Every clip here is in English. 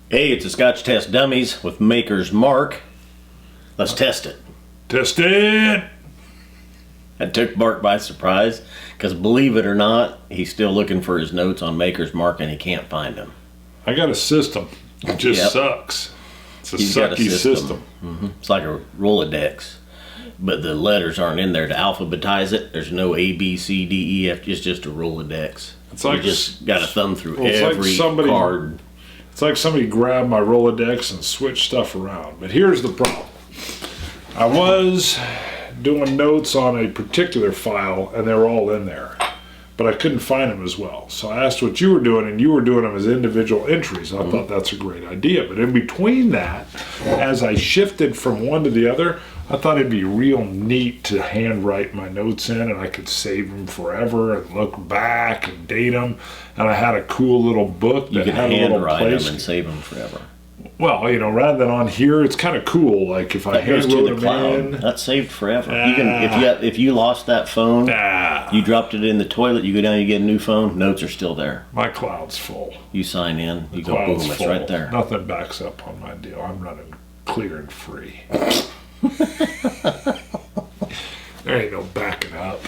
Hey, it's a Scotch Test Dummies with Maker's Mark. Let's test it. Test it! That took Mark by surprise, because believe it or not, he's still looking for his notes on Maker's Mark and he can't find them. I got a system. It just sucks. It's a sucky system. It's like a Rolodex, but the letters aren't in there to alphabetize it. There's no A, B, C, D, E, F. It's just a Rolodex. It's like, you just got to thumb through every card. It's like somebody grabbed my Rolodex and switched stuff around. But here's the problem. I was doing notes on a particular file, and they were all in there. But I couldn't find them as well. So I asked what you were doing, and you were doing them as individual entries. I thought that's a great idea. But in between that, as I shifted from one to the other, I thought it'd be real neat to handwrite my notes in, and I could save them forever and look back and date them. And I had a cool little book that had a little place. Handwrite them and save them forever. Well, you know, rather than on here, it's kind of cool. Like if I hand wrote them in, that's saved forever. You can, if you lost that phone, you dropped it in the toilet, you go down, you get a new phone, notes are still there. My cloud's full. You sign in, you go boom, it's right there. Nothing backs up on my deal. I'm running clear and free. There ain't no backing up.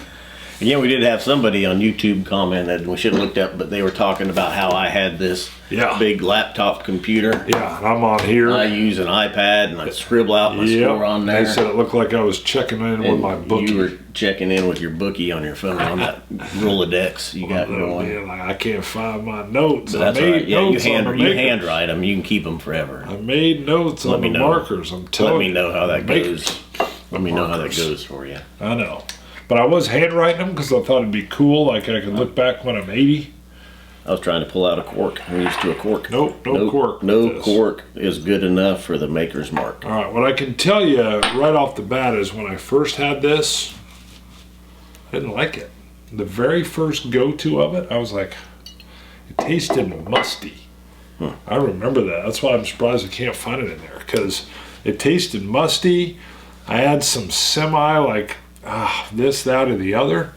Again, we did have somebody on YouTube commented, we should have looked up, but they were talking about how I had this big laptop computer. Yeah, and I'm on here. I use an iPad and I scribble out my score on there. They said it looked like I was checking in with my bookie. You were checking in with your bookie on your phone on that Rolodex you got going. Man, like I can't find my notes. But that's right. Yeah, you handwrite them. You can keep them forever. I made notes on the markers. I'm telling you. Let me know how that goes. Let me know how that goes for you. I know. But I was handwriting them because I thought it'd be cool. Like I could look back when I'm 80. I was trying to pull out a cork. I'm used to a cork. Nope, no cork. No cork is good enough for the Maker's Mark. All right, what I can tell you right off the bat is when I first had this, I didn't like it. The very first go-to of it, I was like, it tasted musty. I remember that. That's why I'm surprised I can't find it in there, because it tasted musty. I had some this, that, or the other.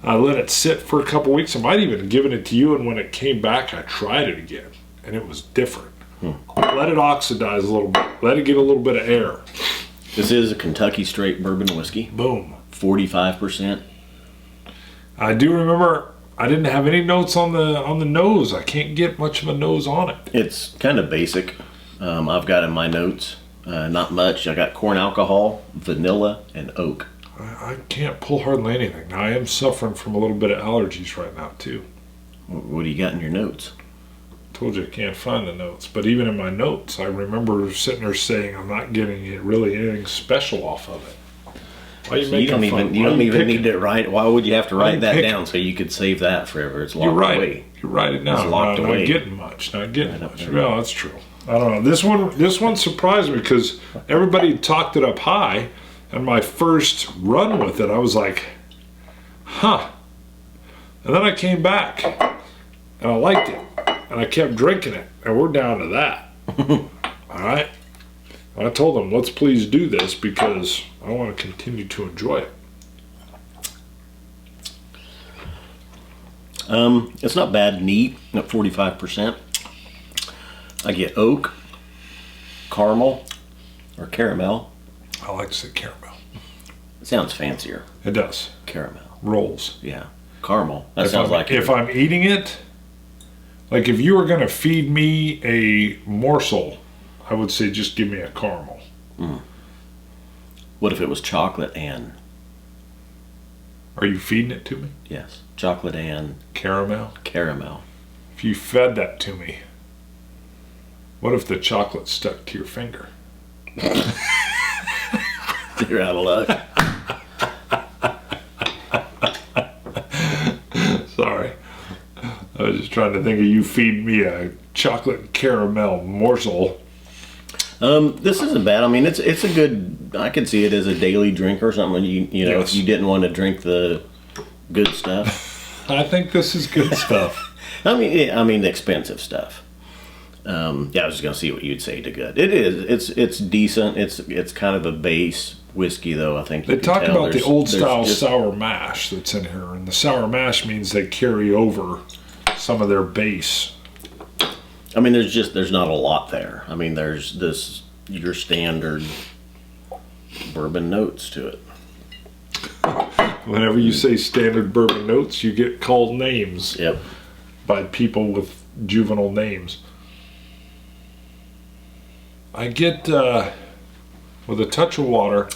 I let it sit for a couple weeks. I might even have given it to you, and when it came back, I tried it again, and it was different. Let it oxidize a little bit. Let it get a little bit of air. This is a Kentucky straight bourbon whiskey. Boom. 45%. I do remember I didn't have any notes on the nose. I can't get much of a nose on it. It's kind of basic. I've got in my notes, not much. I got corn alcohol, vanilla, and oak. I can't pull hardly anything. Now, I am suffering from a little bit of allergies right now, too. What do you got in your notes? I told you I can't find the notes. But even in my notes, I remember sitting there saying I'm not getting really anything special off of it. Why are you making fun? You don't even need to write. Why would you have to write that down so you could save that forever? It's locked away. You write it down. It's locked away. Not getting much. Not getting much. Well, that's true. I don't know. This one surprised me because everybody talked it up high. And my first run with it, I was like, huh. And then I came back, and I liked it. And I kept drinking it, and we're down to that. All right? And I told them, let's please do this because I want to continue to enjoy it. It's not bad, neat, at 45%. I get oak, caramel, or caramel. I like to say caramel. It sounds fancier. It does. Caramel. Rolls. Yeah. Caramel. That sounds like if I'm eating it, like if you were going to feed me a morsel, I would say just give me a caramel. What if it was chocolate and? Are you feeding it to me? Yes. Chocolate and? Caramel? Caramel. If you fed that to me, what if the chocolate stuck to your finger? You're out of luck. Sorry. I was just trying to think of you feeding me a chocolate caramel morsel. This isn't bad. I mean, it's a good. I could see it as a daily drink or something. You know, if you didn't want to drink the good stuff. I think this is good stuff. I mean, the expensive stuff. I was just gonna see what you'd say to good. It is. It's decent. It's kind of a base whiskey, though. I think they talk about the old style sour mash that's in here, and the sour mash means they carry over some of their base. I mean, there's not a lot there. I mean, there's your standard bourbon notes to it. Whenever you say standard bourbon notes, you get called names. Yep. By people with juvenile names. I get, with a touch of water,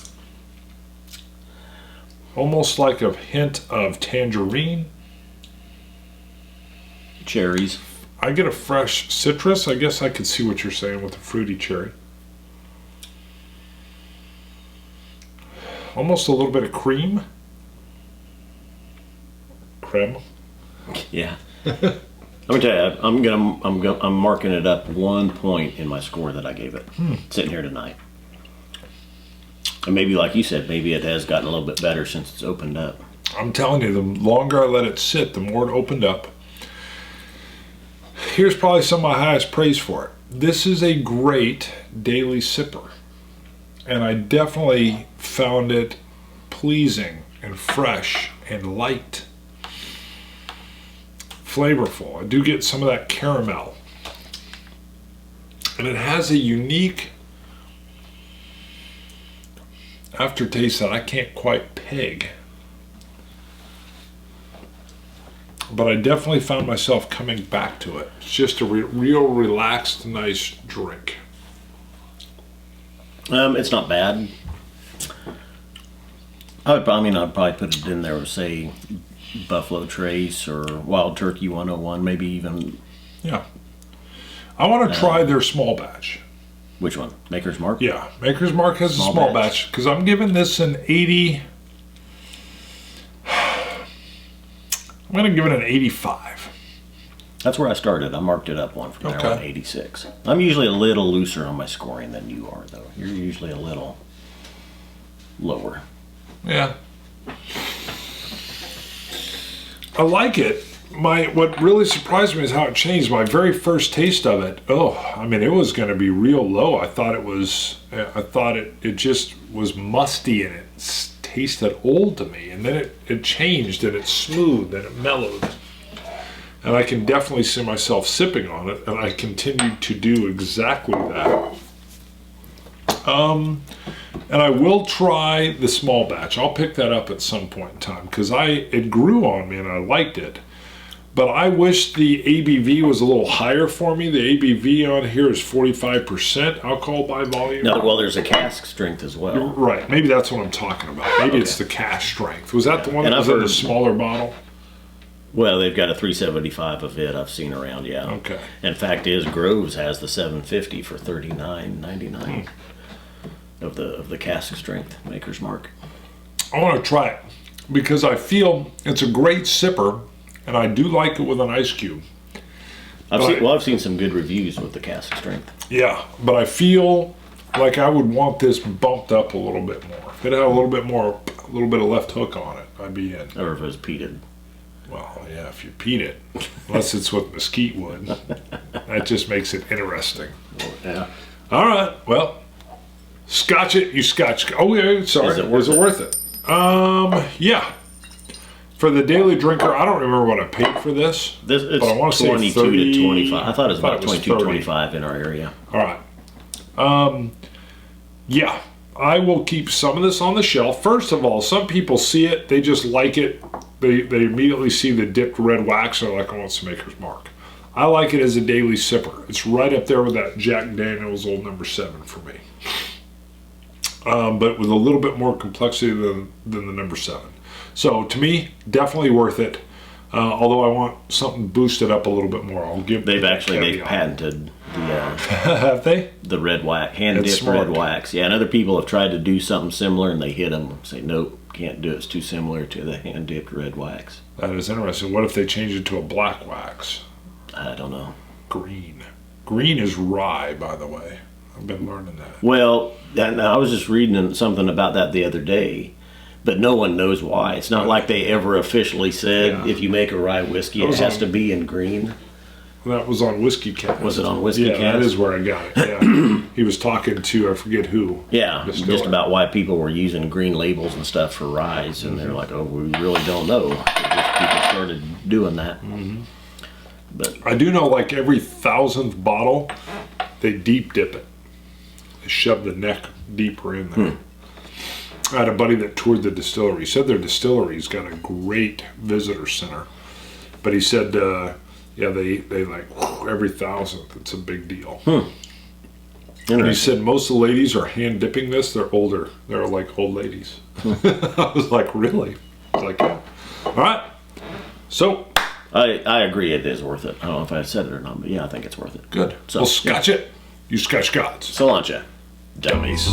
almost like a hint of tangerine. Cherries. I get a fresh citrus. I guess I could see what you're saying with the fruity cherry. Almost a little bit of cream. Creme. Yeah. Let me tell you, I'm marking it up 1 point in my score that I gave it. Sitting here tonight. And maybe, like you said, maybe it has gotten a little bit better since it's opened up. I'm telling you, the longer I let it sit, the more it opened up. Here's probably some of my highest praise for it. This is a great daily sipper. And I definitely found it pleasing and fresh and light. Flavorful. I do get some of that caramel. And it has a unique aftertaste that I can't quite peg. But I definitely found myself coming back to it. It's just a real relaxed, nice drink. It's not bad. I'd probably put it in there with, say, Buffalo Trace or Wild Turkey 101, maybe even. Yeah. I want to try their small batch. Which one? Maker's Mark? Yeah, Maker's Mark has a small batch because I'm giving this an 80. I'm going to give it an 85. That's where I started. I marked it up one from there on 86. I'm usually a little looser on my scoring than you are, though. You're usually a little lower. Yeah. I like it. What really surprised me is how it changed. My very first taste of it, it was going to be real low. I thought it just was musty and it tasted old to me. And then it changed and it smoothed and it mellowed. And I can definitely see myself sipping on it, and I continue to do exactly that. And I will try the small batch. I'll pick that up at some point in time because it grew on me and I liked it. But I wish the ABV was a little higher for me. The ABV on here is 45% alcohol by volume. No, well, there's a cask strength as well. Right. Maybe that's what I'm talking about. Maybe it's the cask strength. Was that the one that was in the smaller bottle? Well, they've got a 375 of it I've seen around, yeah. Okay. And fact is, Groves has the 750 for $39.99 of the cask strength Maker's Mark. I want to try it because I feel it's a great sipper, and I do like it with an ice cube. I've seen some good reviews with the cask strength. Yeah, but I feel like I would want this bumped up a little bit more. If it had a little bit of left hook on it, I'd be in. Or if it was peated. Well, yeah, if you peat it, unless it's with mesquite wood, that just makes it interesting. Yeah. All right, well, scotch it, you scotch. Oh, yeah, sorry. Is it worth it? Yeah. For the daily drinker, I don't remember what I paid for this. It's but I want to say 22 30, to 25. I thought it was about 22, 30. 25 in our area. All right. Yeah, I will keep some of this on the shelf. First of all, some people see it, they just like it. They immediately see the dipped red wax and they're like, I want some Maker's Mark. I like it as a daily sipper. It's right up there with that Jack Daniel's Old No. 7 for me. But with a little bit more complexity than the No. 7. So to me, definitely worth it. Although I want something boosted up a little bit more. They've patented the have they? The red wax, hand dipped red wax. Yeah, and other people have tried to do something similar and they hit them. Say nope, can't do it. It's too similar to the hand dipped red wax. That is interesting. What if they change it to a black wax? I don't know. Green is rye, by the way. I've been learning that. Well, I was just reading something about that the other day. But no one knows why. It's not like they ever officially said if you make a rye whiskey, it has to be in green. That was on Whiskey Cast. Was it on Whiskey Cast? Yeah, that is where I got it. Yeah. He was talking to, I forget who. Yeah, just about why people were using green labels and stuff for ryes. And they're like, oh, we really don't know. Just people started doing that. But I do know, like every 1,000th bottle, they deep dip it. They shove the neck deeper in there. I had a buddy that toured the distillery. He said their distillery's got a great visitor center, but he said, yeah, they like every 1,000th. It's a big deal. And he said most of the ladies are hand dipping this. They're older. They're like old ladies. I was like, really? I was like, yeah. All right. So I agree it is worth it. I don't know if I said it or not, but yeah, I think it's worth it. good. So, Well, scotch it. You Scotch gods. Cilantro. Dummies.